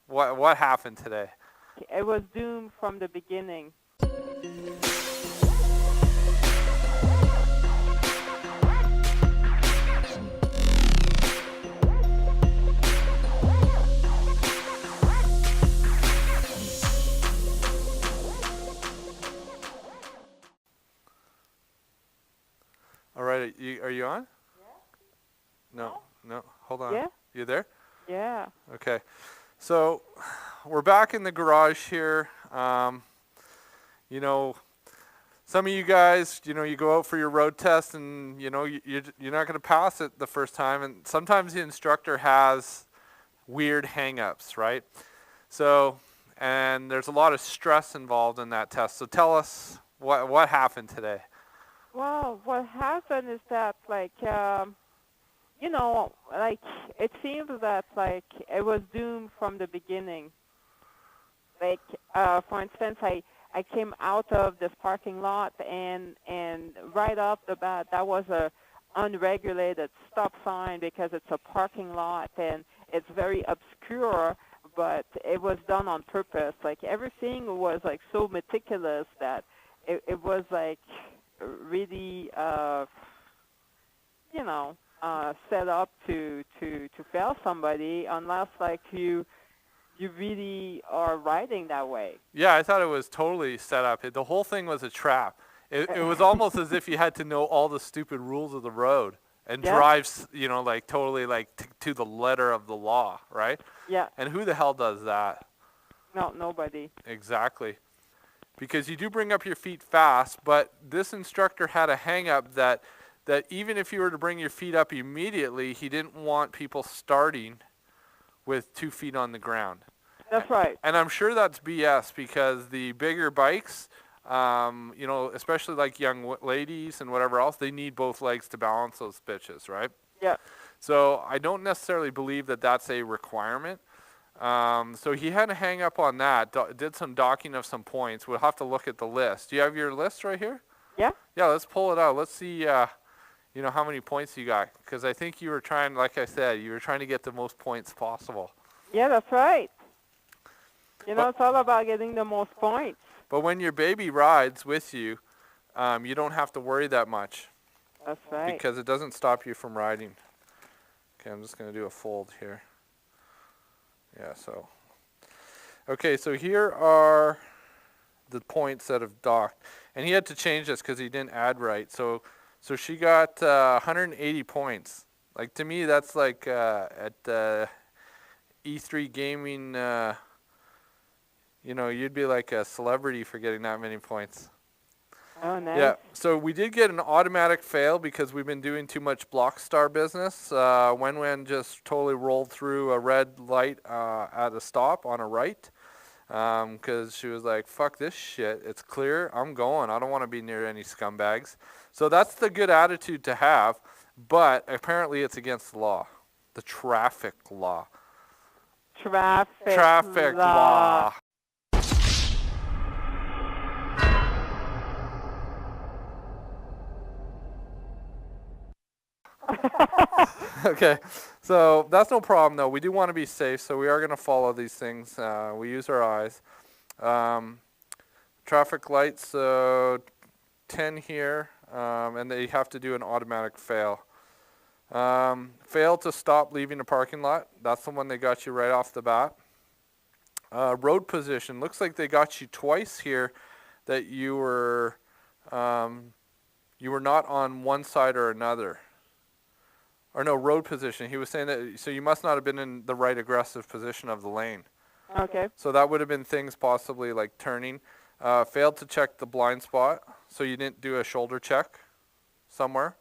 What happened today? It was doomed from the beginning. All right, are you on? No, no. Hold on. Yeah? You there? Yeah. Okay. So we're back in the garage here. You know, some of you guys, you go out for your road test, and you're not going to pass it the first time, and sometimes the instructor has weird hang-ups, right? So, and there's a lot of stress involved in that test. So tell us what happened today. Well, what happened is that, like, it seems that, like, it was doomed from the beginning. Like, for instance, I came out of this parking lot, and right off the bat, that was a unregulated stop sign because it's a parking lot, and it's very obscure, but it was done on purpose. Like, everything was, like, so meticulous that it was, like, really, set up to fail somebody unless, like, you really are riding that way. Yeah, I thought it was totally set up. The whole thing was a trap. It was almost as if you had to know all the stupid rules of the road and Yeah. drive, like totally like to the letter of the law, right? Yeah. And who the hell does that? No, nobody. Exactly. Because you do bring up your feet fast, but this instructor had a hang up that even if you were to bring your feet up immediately, he didn't want people starting with 2 feet on the ground. That's right. And I'm sure that's BS because the bigger bikes, especially like young ladies and whatever else, they need both legs to balance those bitches, right? Yeah. So I don't necessarily believe that that's a requirement. So he had a hang up on that, did some docking of some points. We'll have to look at the list. Do you have your list right here? Yeah. Yeah, let's pull it out. Let's see, how many points you got. Because I think you were trying, like I said, you were trying to get the most points possible. Yeah, that's right. It's all about getting the most points. But when your baby rides with you, you don't have to worry that much. That's right. Because it doesn't stop you from riding. Okay, I'm just going to do a fold here. Yeah, so. Okay, so here are the points that have docked. And he had to change this because he didn't add right. So she got 180 points. Like, to me, that's like at E3 Gaming, you'd be like a celebrity for getting that many points. Oh, nice. Yeah, so we did get an automatic fail because we've been doing too much block star business. WenWen just totally rolled through a red light at a stop on a right because she was like, fuck this shit. It's clear. I'm going. I don't want to be near any scumbags. So that's the good attitude to have, but apparently it's against the law, the traffic law. Traffic law. Okay, so that's no problem though. We do want to be safe, so we are going to follow these things. We use our eyes. Traffic lights, 10 here, and they have to do an automatic fail. Fail to stop leaving the parking lot. That's the one they got you right off the bat. Road position. Looks like they got you twice here that you were not on one side or another. Or no, road position. He was saying that, so you must not have been in the right aggressive position of the lane. Okay. So that would have been things possibly like turning. Failed to check the blind spot, so you didn't do a shoulder check somewhere.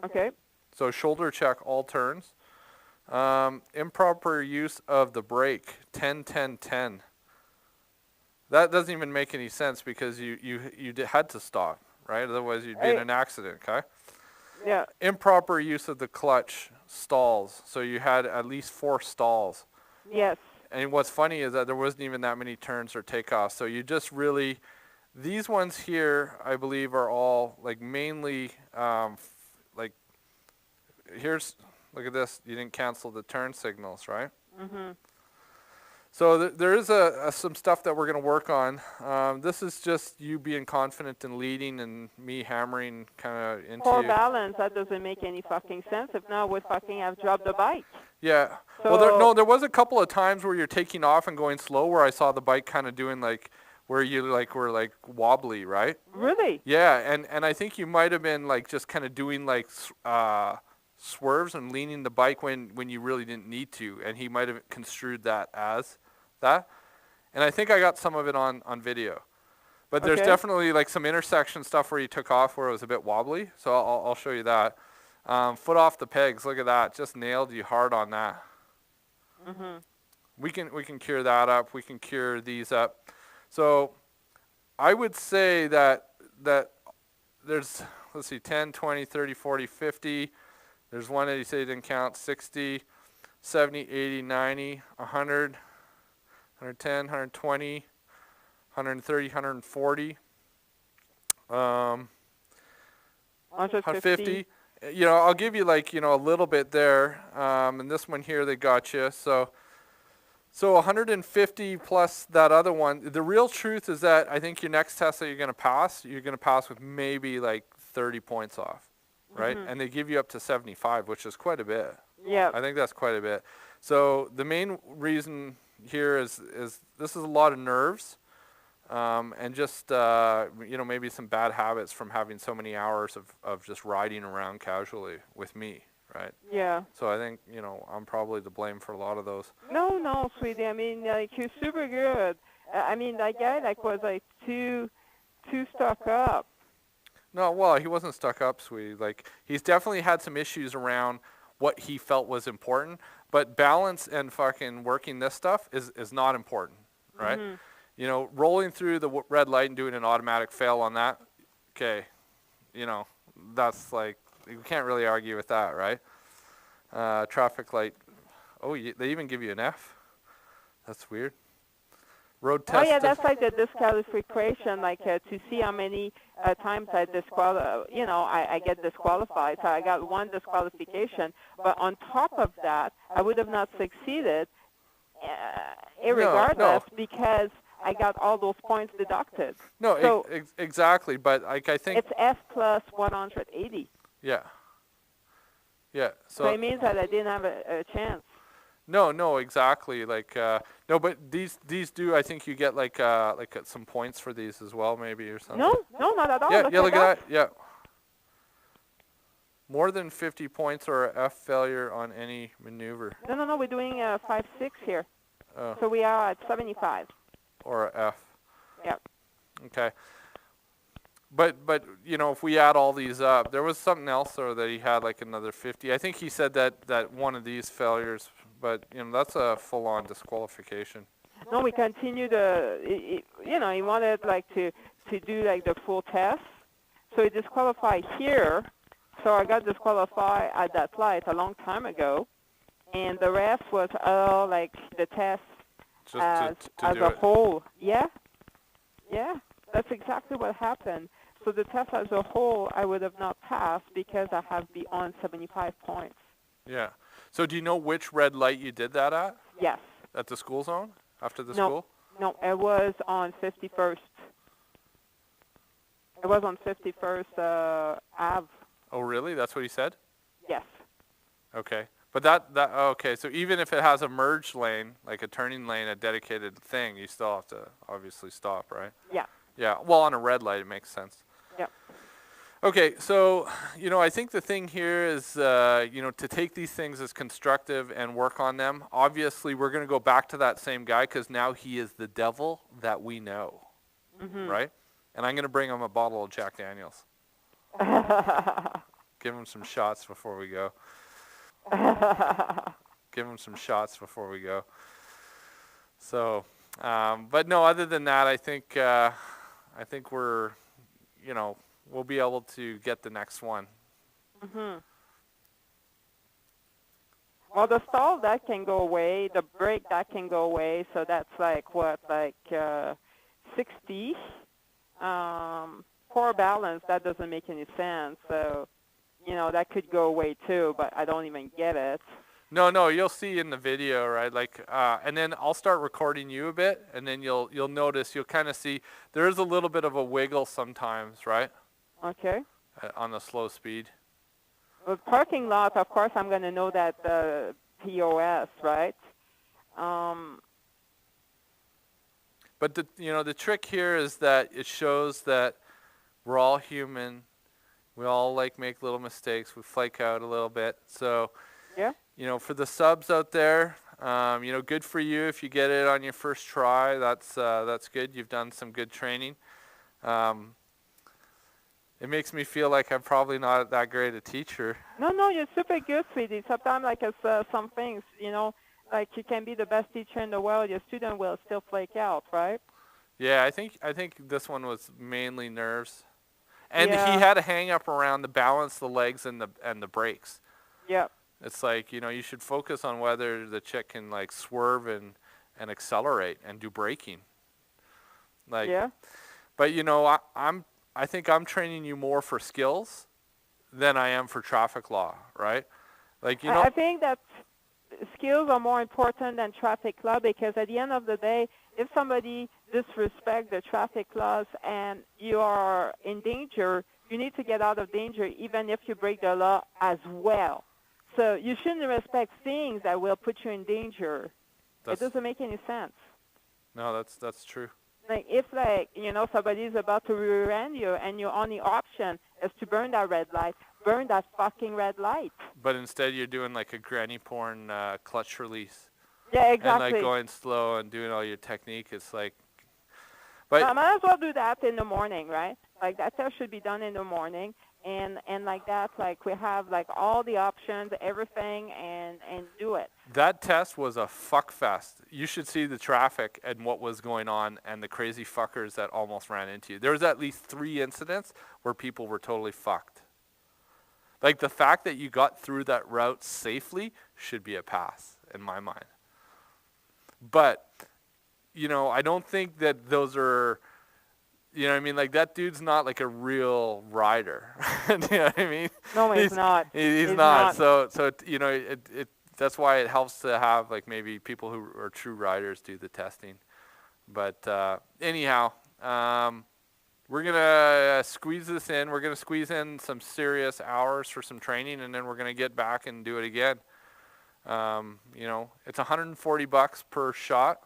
Okay. So shoulder check all turns. Improper use of the brake, 10-10-10. That doesn't even make any sense because you had to stop, right? Otherwise you'd be in an accident, okay? Yeah. Improper use of the clutch, stalls. So you had at least 4 stalls. Yes. And what's funny is that there wasn't even that many turns or takeoffs. So you just really, these ones here, I believe, are all like mainly, like, look at this. You didn't cancel the turn signals, right? Mm-hmm. So there is some stuff that we're going to work on. This is just you being confident and leading, and me hammering kind of into Core you. balance, that doesn't make any fucking sense. If not, we fucking have dropped the bike. Yeah. So, Well, there was a couple of times where you're taking off and going slow, where I saw the bike kind of doing like where you like were like wobbly, right? really? Yeah, and I think you might have been like just kind of doing like swerves and leaning the bike when you really didn't need to, and he might have construed that as that. And I think I got some of it on video. But there's Okay. definitely like some intersection stuff where you took off where it was a bit wobbly. So I'll show you that. Foot off the pegs. Look at that. Just nailed you hard on that. Mhm. We can cure that up. We can cure these up. So I would say that there's, let's see, 10, 20, 30, 40, 50. There's one that you say didn't count. 60, 70, 80, 90, 100, 110, 120, 130, 140. 150. I'll give you like, a little bit there. And this one here, they got you. So 150 plus that other one. The real truth is that I think your next test that you're going to pass with maybe like 30 points off, right? Mhm. And they give you up to 75, which is quite a bit. Yeah. I think that's quite a bit. So the main reason here is this is a lot of nerves. And just maybe some bad habits from having so many hours of just riding around casually with me, right? Yeah. So I think I'm probably to blame for a lot of those. No, sweetie. I mean, like, you're super good. I mean, that guy like was like too stuck up. No, well, he wasn't stuck up, sweetie. Like, he's definitely had some issues around what he felt was important, but balance and fucking working this stuff is not important, right? Mhm. Rolling through the red light and doing an automatic fail on that, okay, that's like, you can't really argue with that, right? Traffic light, they even give you an F. That's weird. Road Oh test. yeah, that's like the disqualification, like to see how many times I I get disqualified. So I got one disqualification, but on top of that, I would have not succeeded, irregardless, because I got all those points deducted. No, So exactly. But like I think it's F plus 180. yeah. So it means that I didn't have a chance. No, exactly. Like no, but these do. I think you get like some points for these as well, maybe or something. No, not at all. Yeah, Look look at that. Yeah. More than 50 points or a F failure on any maneuver. No. We're doing 5-6 here. Oh. So we are at 75. Or a F. Yep. Okay. But if we add all these up, there was something else though that he had like another 50. I think he said that one of these failures, but that's a full-on disqualification. No, we continue he wanted like to do like the full test. So he disqualified here. So I got disqualified at that light a long time ago, and the rest was all like the test as a whole. Yeah, that's exactly what happened. So the test as a whole, I would have not passed because I have beyond 75 points. Yeah. So do you know which red light you did that at? Yes. At the school zone? After the school? No, it was on 51st. It was on 51st Ave. Oh, really? That's what he said? Yes. Okay. But okay, so even if it has a merge lane, like a turning lane, a dedicated thing, you still have to obviously stop, right? Yeah. Yeah. Well, on a red light, it makes sense. Yep. Okay, so, I think the thing here is, to take these things as constructive and work on them. Obviously, we're going to go back to that same guy because now he is the devil that we know, right? And I'm going to bring him a bottle of Jack Daniels. Give him some shots before we go. Give him some shots before we go. So, but no, other than that, I think we're, we'll be able to get the next one. Well, the stall, that can go away. The brake, that can go away. So that's like what, 60. Poor balance, that doesn't make any sense. So, that could go away too, but I don't even get it. No, you'll see in the video, right? Like, and then I'll start recording you a bit, and then you'll notice, you'll kind of see there is a little bit of a wiggle sometimes, right? Okay. On the slow speed. With parking lot, of course, I'm going to know that POS, right? But the trick here is that it shows that we're all human. We all like make little mistakes. We flake out a little bit. So, Yeah. for the subs out there, good for you if you get it on your first try. That's good. You've done some good training. It makes me feel like I'm probably not that great a teacher. No, you're super good, sweetie. Sometimes, like, it's some things, like you can be the best teacher in the world, your student will still flake out, right? Yeah, I think this one was mainly nerves, and he Yeah. had a hang up around the balance, the legs, and the brakes. Yeah. It's like, you should focus on whether the chick can like swerve and accelerate and do braking. Like, Yeah. but I think I'm training you more for skills than I am for traffic law, right? Like, I think that skills are more important than traffic law because at the end of the day, if somebody disrespects the traffic laws and you are in danger, you need to get out of danger even if you break the law as well. So you shouldn't respect things that will put you in danger. It doesn't make any sense. No, that's true. Like if somebody's about to rear-end you and your only option is to burn that red light, burn that fucking red light. But instead you're doing like a granny porn clutch release. Yeah, exactly. And like going slow and doing all your technique. It's like, but I might as well do that in the morning, right? Like that test should be done in the morning, and like that, like we have like all the options, everything, and do it. That test was a fuck fest. You should see the traffic and what was going on and the crazy fuckers that almost ran into you. There was at least 3 incidents where people were totally fucked. Like the fact that you got through that route safely should be a pass in my mind. But, I don't think that those are, like that dude's not like a real rider. You know what I mean? No, he's not. He's not. So that's why it helps to have like maybe people who are true riders do the testing. But anyhow, we're gonna squeeze this in. We're gonna squeeze in some serious hours for some training, and then we're gonna get back and do it again. It's $140 per shot.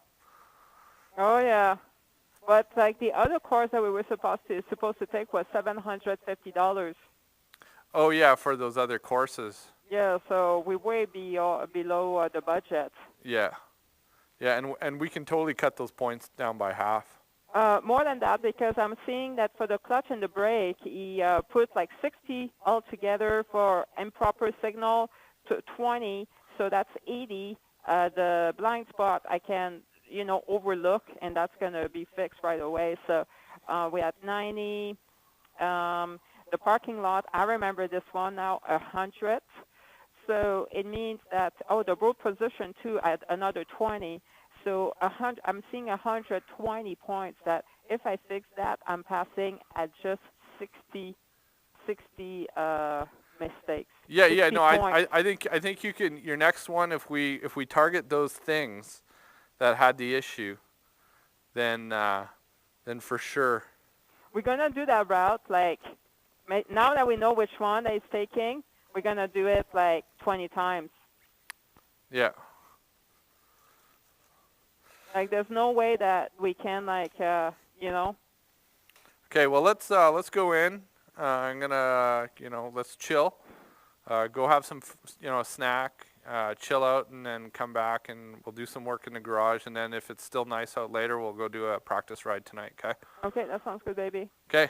Oh yeah, but like the other course that we were supposed to take was $750. Oh yeah, for those other courses. Yeah, so we way below the budget. Yeah, and we can totally cut those points down by half. More than that, because I'm seeing that for the clutch and the brake, he put like 60 altogether for improper signal, to 20, so that's 80. The blind spot I can, overlook, and that's going to be fixed right away. So we had 90. The parking lot, I remember this one now, 100. So it means that, the road position too at another 20. So I'm seeing 120 points that if I fix that, I'm passing at just 60 mistakes. Yeah, no, points. I think you can, your next one, if we target those things that had the issue, then for sure. We're going to do that route, like, now that we know which one that it's taking, we're going to do it like 20 times. Yeah. Like, there's no way that we can, like, Okay, well, let's go in. I'm gonna, let's chill. Go have some, a snack, chill out, and then come back, and we'll do some work in the garage. And then if it's still nice out later, we'll go do a practice ride tonight. Okay. Okay, that sounds good, baby. Okay.